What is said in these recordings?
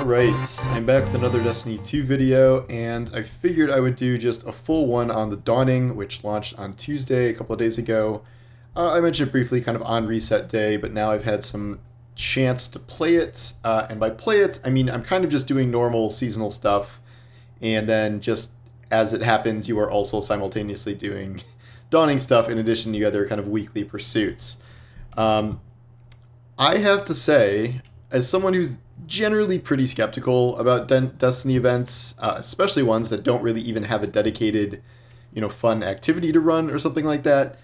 Alright, I'm back with another Destiny 2 video, and I figured I would do just a full one on the Dawning, which launched on Tuesday a couple of days ago. I mentioned it briefly kind of on reset day, but now I've had some chance to play it, and by play it, I mean I'm kind of just doing normal seasonal stuff, and then just as it happens, you are also simultaneously doing Dawning stuff in addition to other kind of weekly pursuits. I have to say, as someone who's generally pretty skeptical about Destiny events, especially ones that don't really even have a dedicated, fun activity to run or something like that,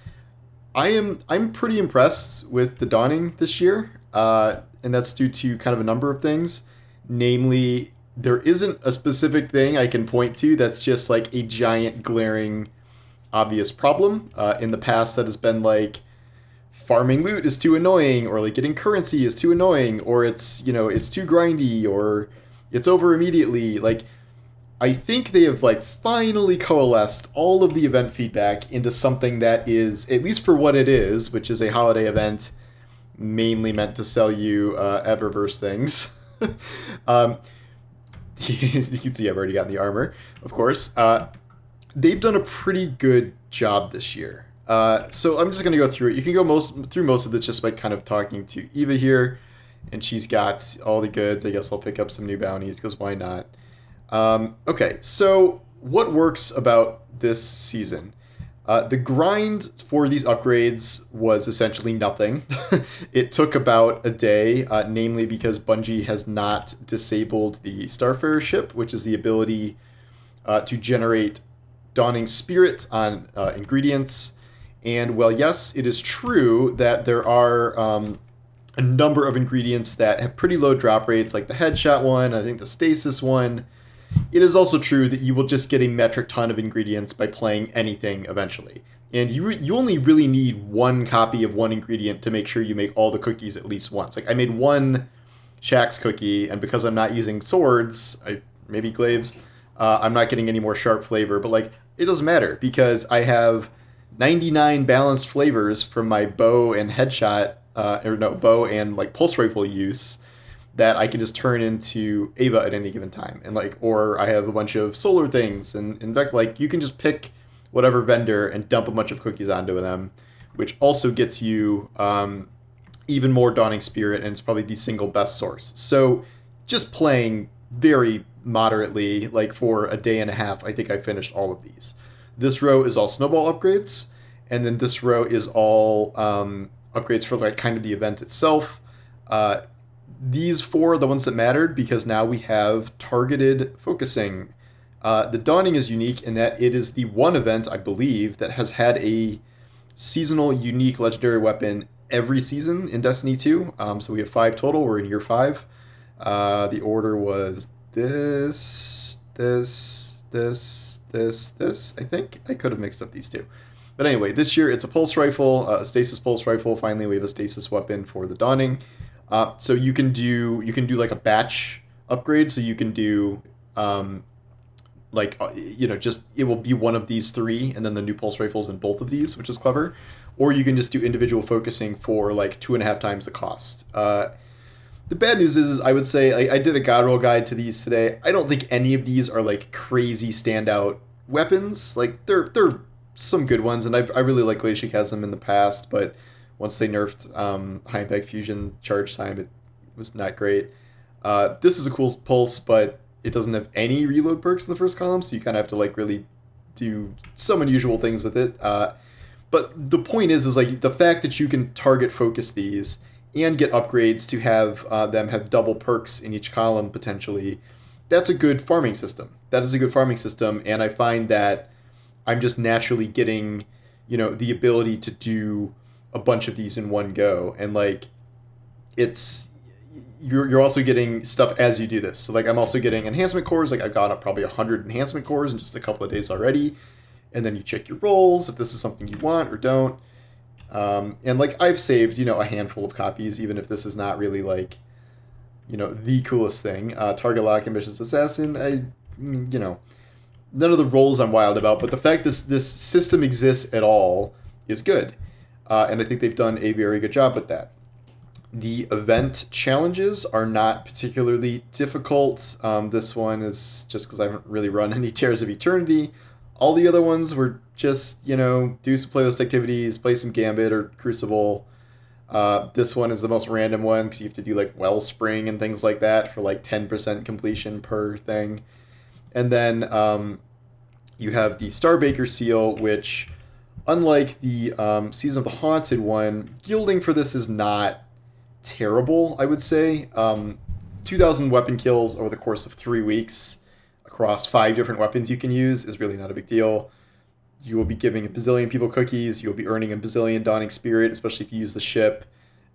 I'm pretty impressed with the Dawning this year, and that's due to kind of a number of things. Namely, there isn't a specific thing I can point to that's just like a giant glaring obvious problem. In the past, that has been like farming loot is too annoying, or like getting currency is too annoying, or it's too grindy, or it's over immediately. Like, I think they have like finally coalesced all of the event feedback into something that is, at least for what it is, which is a holiday event mainly meant to sell you Eververse things. You can see I've already gotten the armor, of course. They've done a pretty good job this year. So I'm just going to go through it. You can go through most of it just by kind of talking to Eva here, and she's got all the goods. I guess I'll pick up some new bounties, because why not? Okay, so what works about this season? The grind for these upgrades was essentially nothing. It took about a day, namely because Bungie has not disabled the Starfarer ship, which is the ability to generate Dawning Spirit on ingredients. And while yes, it is true that there are a number of ingredients that have pretty low drop rates, like the headshot one, I think the stasis one, it is also true that you will just get a metric ton of ingredients by playing anything eventually. And you only really need one copy of one ingredient to make sure you make all the cookies at least once. Like, I made one Shaxx cookie, and because I'm not using swords, maybe glaives, I'm not getting any more sharp flavor, but like, it doesn't matter because I have 99 balanced flavors from my bow and headshot, bow and like pulse rifle use that I can just turn into Ava at any given time. And like, or I have a bunch of solar things, and in fact, like, you can just pick whatever vendor and dump a bunch of cookies onto them, which also gets you even more Dawning Spirit, and it's probably the single best source. So just playing very moderately, like for a day and a half, I think I finished all of these. This row is all snowball upgrades, and then this row is all upgrades for like kind of the event itself. These four are the ones that mattered because now we have targeted focusing. The Dawning is unique in that it is the one event, I believe, that has had a seasonal unique legendary weapon every season in Destiny 2. So we have 5 total. We're in year 5. The order was this, I think. I could have mixed up these two. But anyway, this year it's a pulse rifle, a stasis pulse rifle. Finally, we have a stasis weapon for the Dawning. So you can do like a batch upgrade. So you can do just it will be one of these 3, and then the new pulse rifles in both of these, which is clever. Or you can just do individual focusing for like 2.5 times the cost. The bad news is I would say I did a god roll guide to these today. I don't think any of these are like crazy standout weapons. Like, they're some good ones, and I really like Glacial Chasm in the past, but once they nerfed high impact fusion charge time, it was not great. This is a cool pulse, but it doesn't have any reload perks in the first column, so you kind of have to like really do some unusual things with it. But the point is like the fact that you can target focus these and get upgrades to have them have double perks in each column potentially, that's a good farming system. That is a good farming system, and I find that I'm just naturally getting, the ability to do a bunch of these in one go, and like, you're also getting stuff as you do this. So like, I'm also getting enhancement cores. Like, I've got up probably 100 enhancement cores in just a couple of days already, and then you check your rolls if this is something you want or don't. And like, I've saved, a handful of copies, even if this is not really like, the coolest thing. Target Lock, Ambitious Assassin, none of the roles I'm wild about, but the fact this system exists at all is good. And I think they've done a very good job with that. The event challenges are not particularly difficult. This one is just because I haven't really run any Tears of Eternity. All the other ones were just, do some playlist activities, play some Gambit or Crucible. This one is the most random one because you have to do like Wellspring and things like that for like 10% completion per thing. And then you have the Starbaker Seal, which, unlike the Season of the Haunted one, gilding for this is not terrible, I would say. 2,000 weapon kills over the course of 3 weeks across 5 different weapons you can use is really not a big deal. You will be giving a bazillion people cookies. You'll be earning a bazillion Dawning Spirit, especially if you use the ship,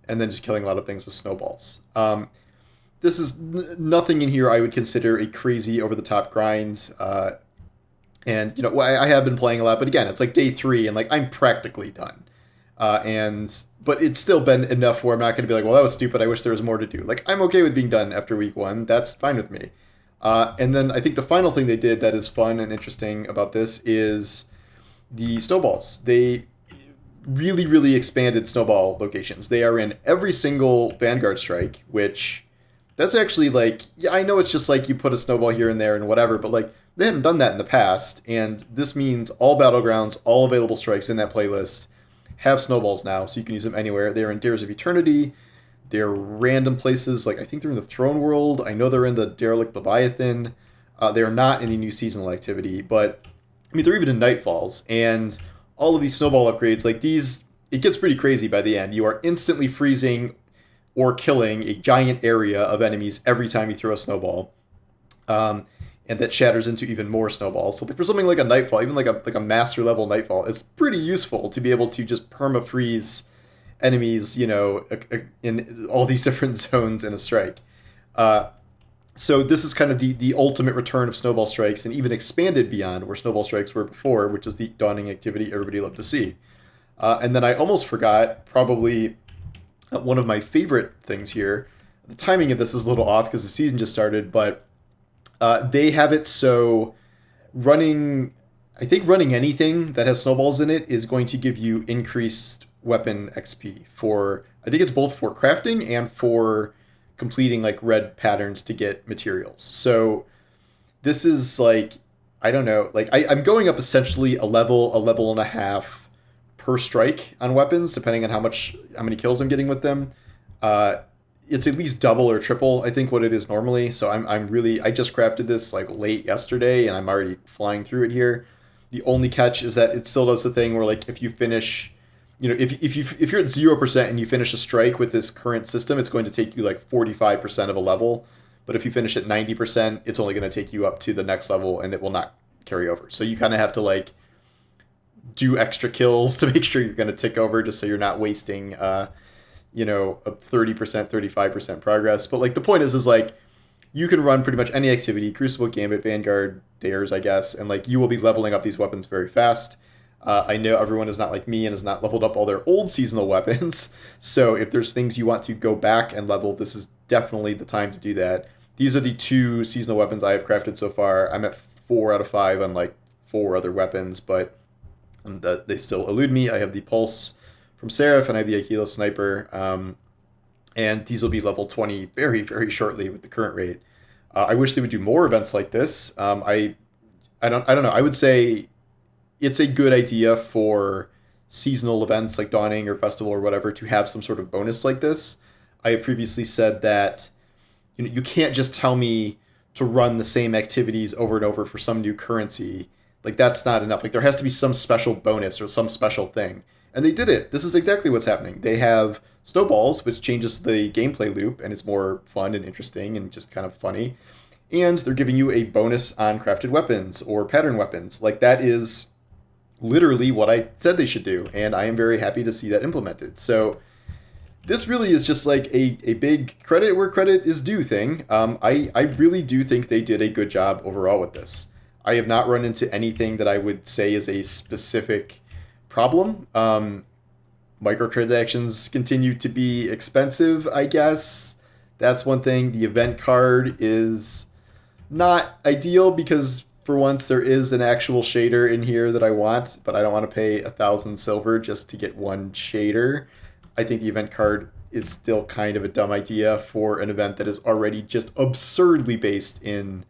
and then just killing a lot of things with snowballs. This is nothing in here I would consider a crazy over-the-top grind. And, I have been playing a lot, but again, it's like day 3, and like I'm practically done. But it's still been enough where I'm not going to be like, well, that was stupid. I wish there was more to do. Like, I'm okay with being done after week 1. That's fine with me. And then I think the final thing they did that is fun and interesting about this is the snowballs. They really, really expanded snowball locations. They are in every single Vanguard strike, which that's actually like, yeah, I know it's just like you put a snowball here and there and whatever, but like they hadn't done that in the past. And this means all battlegrounds, all available strikes in that playlist have snowballs now, so you can use them anywhere. They're in Dares of Eternity. They're random places, like I think they're in the Throne World. I know they're in the Derelict Leviathan. They're not in the new seasonal activity, but I mean, they're even in Nightfalls. And all of these snowball upgrades, like these, it gets pretty crazy by the end. You are instantly freezing or killing a giant area of enemies every time you throw a snowball. And that shatters into even more snowballs. So for something like a Nightfall, even like a master level Nightfall, it's pretty useful to be able to just perma-freeze enemies, in all these different zones in a strike. So this is kind of the ultimate return of snowball strikes, and even expanded beyond where snowball strikes were before, which is the dawning activity everybody loved to see. And then I almost forgot, probably one of my favorite things here. The timing of this is a little off because the season just started, but they have it so running anything that has snowballs in it is going to give you increased weapon XP for, I think it's both for crafting and for completing like red patterns to get materials. So this is like, I don't know, like I'm going up essentially a level and a half per strike on weapons, depending on how many kills I'm getting with them. It's at least double or triple, I think, what it is normally. So I just crafted this like late yesterday, and I'm already flying through it here. The only catch is that it still does the thing where like if you finish, if you're at 0% and you finish a strike with this current system, it's going to take you like 45% of a level. But if you finish at 90%, it's only going to take you up to the next level, and it will not carry over. So you kind of have to like do extra kills to make sure you're going to tick over, just so you're not wasting a 30%, 35% progress. But like the point is like you can run pretty much any activity, Crucible, Gambit, Vanguard, Dares, I guess, and like you will be leveling up these weapons very fast. I know everyone is not like me and has not leveled up all their old seasonal weapons. So if there's things you want to go back and level, this is definitely the time to do that. These are the 2 seasonal weapons I have crafted so far. I'm at 4 out of 5 on like 4 other weapons, but they still elude me. I have the Pulse from Seraph, and I have the Aikido Sniper, and these will be level 20 very, very shortly with the current rate. I wish they would do more events like this. I don't know. I would say it's a good idea for seasonal events like Dawning or Festival or whatever to have some sort of bonus like this. I have previously said that you can't just tell me to run the same activities over and over for some new currency. Like that's not enough. Like there has to be some special bonus or some special thing. And they did it. This is exactly what's happening. They have snowballs, which changes the gameplay loop, and it's more fun and interesting and just kind of funny. And they're giving you a bonus on crafted weapons or pattern weapons. Like that is literally what I said they should do, and I am very happy to see that implemented. So this really is just like a big credit where credit is due thing. I really do think they did a good job overall with this. I have not run into anything that I would say is a specific problem. Microtransactions continue to be expensive, I guess. That's one thing. The event card is not ideal because for once there is an actual shader in here that I want, but I don't want to pay 1,000 silver just to get one shader. I think the event card is still kind of a dumb idea for an event that is already just absurdly based in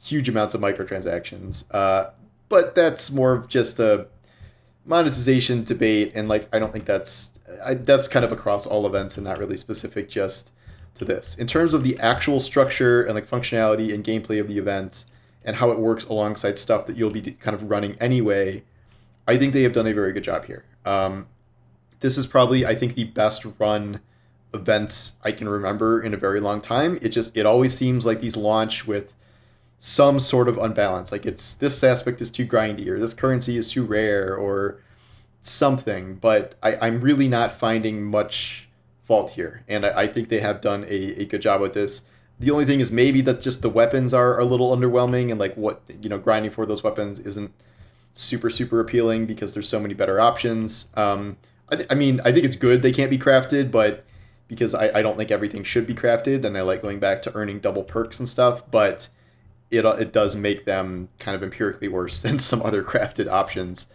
huge amounts of microtransactions. But that's more of just a monetization debate, and like I don't think that's kind of across all events and not really specific just to this. In terms of the actual structure and like functionality and gameplay of the event and how it works alongside stuff that you'll be kind of running anyway, I think they have done a very good job here. This is probably, I think, the best run event I can remember in a very long time. It always seems like these launch with some sort of unbalance. Like it's this aspect is too grindy, or this currency is too rare, or something. But I'm really not finding much fault here, and I think they have done a good job with this. The only thing is maybe that just the weapons are a little underwhelming, and like what grinding for those weapons isn't super appealing because there's so many better options. I mean, I think it's good they can't be crafted, but because I don't think everything should be crafted, and I like going back to earning double perks and stuff, but it does make them kind of empirically worse than some other crafted options.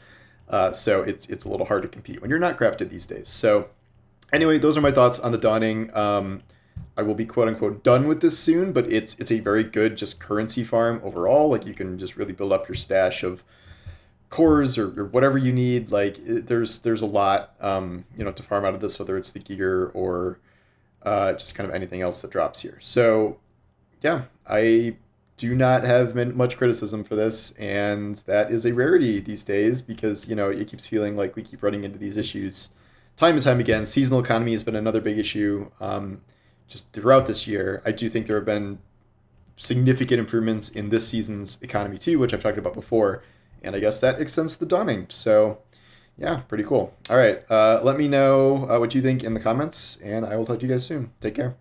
So it's a little hard to compete when you're not crafted these days. So anyway, those are my thoughts on the Dawning. I will be quote unquote done with this soon, but it's a very good just currency farm overall. Like you can just really build up your stash of cores or whatever you need. Like there's a lot to farm out of this, whether it's the gear or just kind of anything else that drops here. So yeah, I do not have much criticism for this, and that is a rarity these days because it keeps feeling like we keep running into these issues time and time again. Seasonal economy has been another big issue just throughout this year. I do think there have been significant improvements in this season's economy too, which I've talked about before, and I guess that extends the Dawning. So yeah, pretty cool. All right, let me know what you think in the comments, and I will talk to you guys soon. Take care.